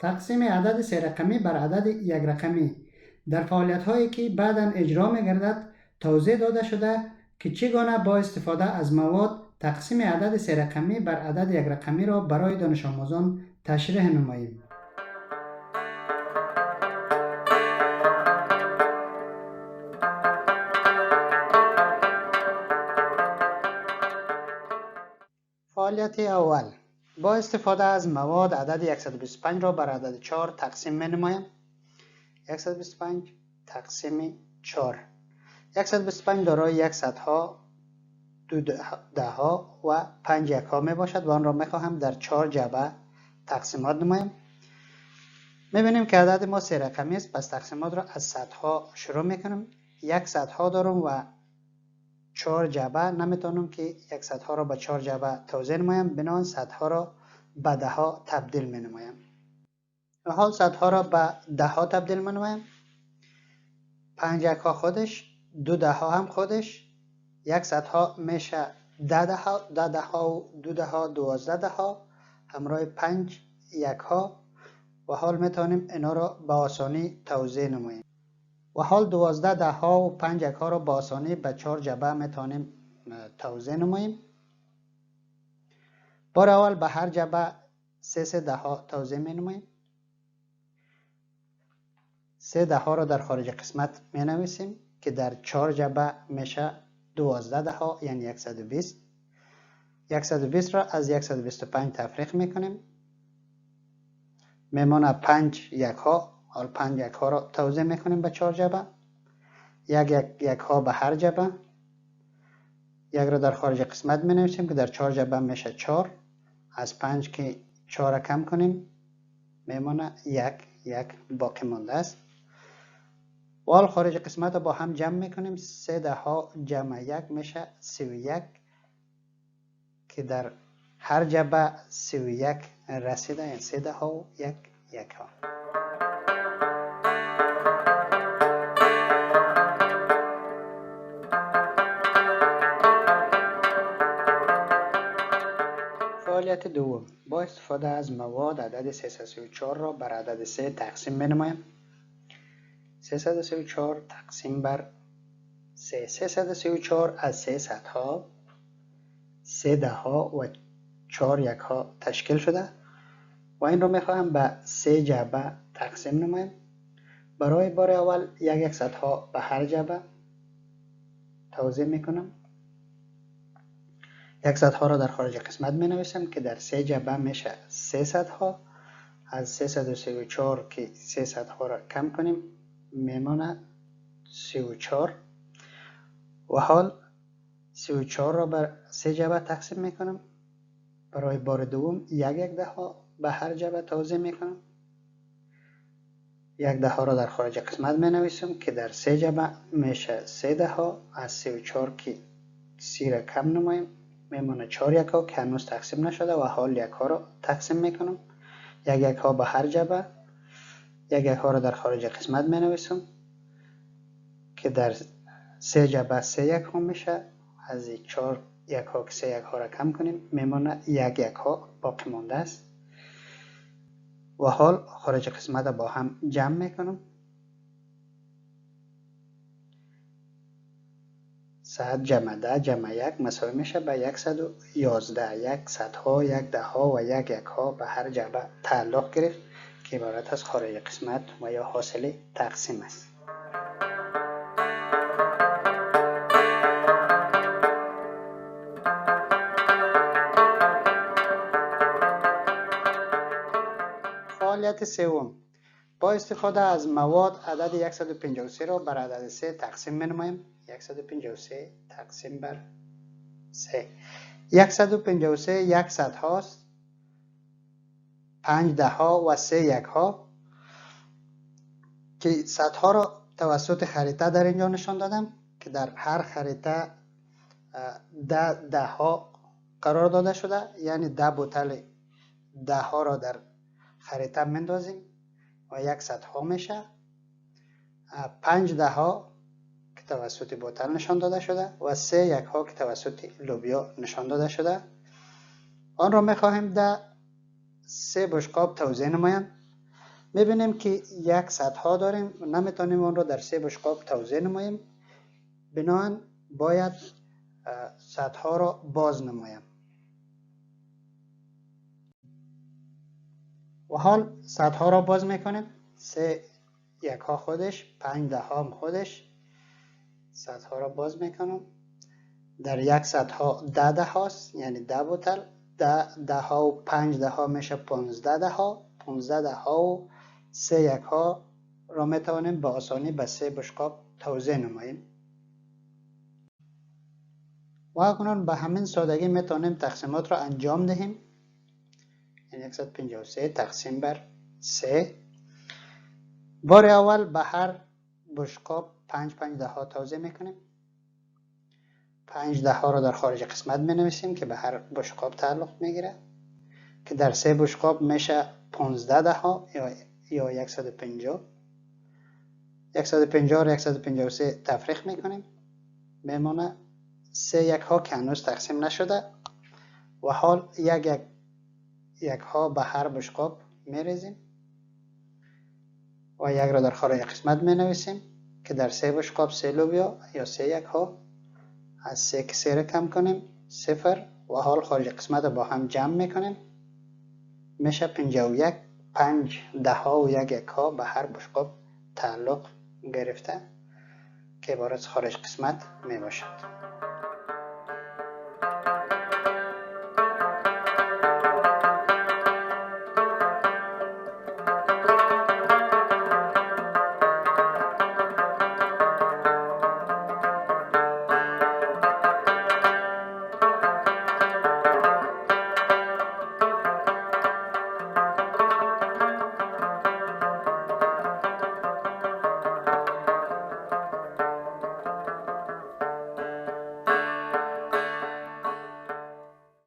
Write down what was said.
تقسیم عدد 3 رقمی بر عدد 1 رقمی در فعالیت هایی که بعداً اجرا می گردد توضیح داده شده که چگونه با استفاده از مواد تقسیم عدد 3 رقمی بر عدد 1 رقمی را برای دانش آموزان تشریح نماییم. فعالیت اول: با استفاده از مواد عدد 125 را بر عدد 4 تقسیم می نمایم. 125 تقسیم 4. 125 دارای 1 صدها، 2 دهها و 5 یکها می باشد و آن را می خواهم در 4 جعبه تقسیمات نمایم. می بینیم که عدد ما 3 رقمی است، پس تقسیمات را از صدها شروع می کنیم. 1 صدها دارم و 4 جعبه، نمیتونم که 1 صدها را به 4 جعبه توزیع نمایم، بنابراین صدها را به دهها تبدیل می نمایم. و حال صدها را به دهها تبدیل می نمایم. 5 یکها خودش، 2 دهها هم خودش، 1 صدها میشه 10 دهها، 10 دهها و 2 دهها 12 دهها همراه 5 یکها و حال میتونیم اینا را به آسانی توزیع نماییم. و حال 12 دهها و 5 یکها را به آسانی به 4 جعبه میتونیم توزیع نماییم. بار اول به هر جعبه 3 دهها توزیع می نماییم. 3 دهها را در خارج قسمت می نویسیم که در 4 جعبه میشه 12 دهها یعنی 120. 120 را از 125 تفریق میکنیم، میمونه 5 یکها. حال 5 یکها را توزیع میکنیم به 4 جعبه. یک یکها به هر جعبه. یک را در خارج قسمت می نویسیم که در 4 جعبه میشه 4. از 5 که 4 را کم کنیم میمونه 1 باقی مانده است. و حال خارج قسمت را با هم جمع میکنیم. 3 دهها جمع 1 میشه 31 که در هر جعبه 31 رسیده، یعنی 3 دهها و 1 یکها. فعالیت دوم: با استفاده از مواد عدد 334 را بر عدد 3 تقسیم می نمایم. 334 تقسیم بر 3. 334 از 3 صدها، 3 دهها و 4 یکها تشکیل شده و این را می خواهم به 3 جعبه تقسیم نمایم. برای بار اول 1 صدها به هر جعبه توزیع می کنم. 1 صدها را در خارج قسمت می نویسم که در 3 جعبه میشه 3 صدها. از 334 که 3 صدها را کم کنیم میمونه 34 و حال 34 را بر 3 جعبه تقسیم می کنم. برای بار دوم 1 دهها به هر جعبه توزیع می کنم. 1 دهها را در خارج قسمت می نویسم که در 3 جعبه میشه 3 دهها. از 34 که 30 را کم نمایم میمونه 4 یکها که هنوز تقسیم نشده و حال یکها را تقسیم میکنم. 1 یکها به هر جعبه. 1 یکها را در خارج قسمت می نویسم که در 3 جعبه 3 یکها میشه. از 4 یکها که 3 یکها را کم کنیم میمونه 1 یکها باقی مانده است و حال خارج قسمت با هم جمع میکنم. 100 جمع 10 جمع 1 مساوی میشه به 111. 1 صدها، 1 دهها و 1 یکها به هر جعبه تعلق گرفت که عبارت از خارج قسمت و یا حاصل تقسیم است. فعالیت سوم: با استفاده از مواد عدد 153 را بر عدد 3 تقسیم می نماییم. 153 تقسیم بر 3. 153 1 صدها است، 5 دهها و 3 یکها که صدها را توسط خریطه در اینجا نشان دادم که در هر خریطه 10 دهها قرار داده شده، یعنی 10 بوتل دهها را در خریطه مندازیم و 1 صدها میشه. 5 دهها که توسط بوتل نشان داده شده و 3 یکها که توسط لوبیا نشان داده شده. آن را میخواهیم در 3 بشقاب توزیع نماییم. میبینیم که یک صدها داریم و نمیتونیم آن را در 3 بشقاب توزیع نماییم، بنابراین باید صدها را باز نمایم. و حال صدها را باز میکنیم، 3 یکها خودش، 5 دهم خودش، صدها را باز میکنم. در یک صدها 10 دهاست، یعنی 10 بوتل، 10 دها و 5 دها میشه 15 دها، 15 دها و 3 یکها را میتوانیم به آسانی به 3 بشقاب توزیع نماییم. و اکنون به همین سادگی میتونیم تقسیمات را انجام دهیم. یعنی 153 تقسیم بر 3. بار اول به هر بشقاب 5 دها توزیع میکنیم. 5 دها را در خارج قسمت می نویسیم که به هر بشقاب تعلق میگیره که در 3 بشقاب میشه 15 دها یا 150. 150 را 153 تفریق میکنیم، میمونه 3 یکها که هنوز تقسیم نشده و حال یک یکها به هر بشقاب میریزیم و یک را در خارج قسمت می نویسیم که در 3 بشقاب 3 لوبیا یا 3 یکها، از 3 که 3 را کم کنیم 0 و حال خارج قسمت با هم جمع میکنیم، میشه 51. 5 دها و 1 یکها به هر بشقاب تعلق گرفته که عبارت خارج قسمت می باشد.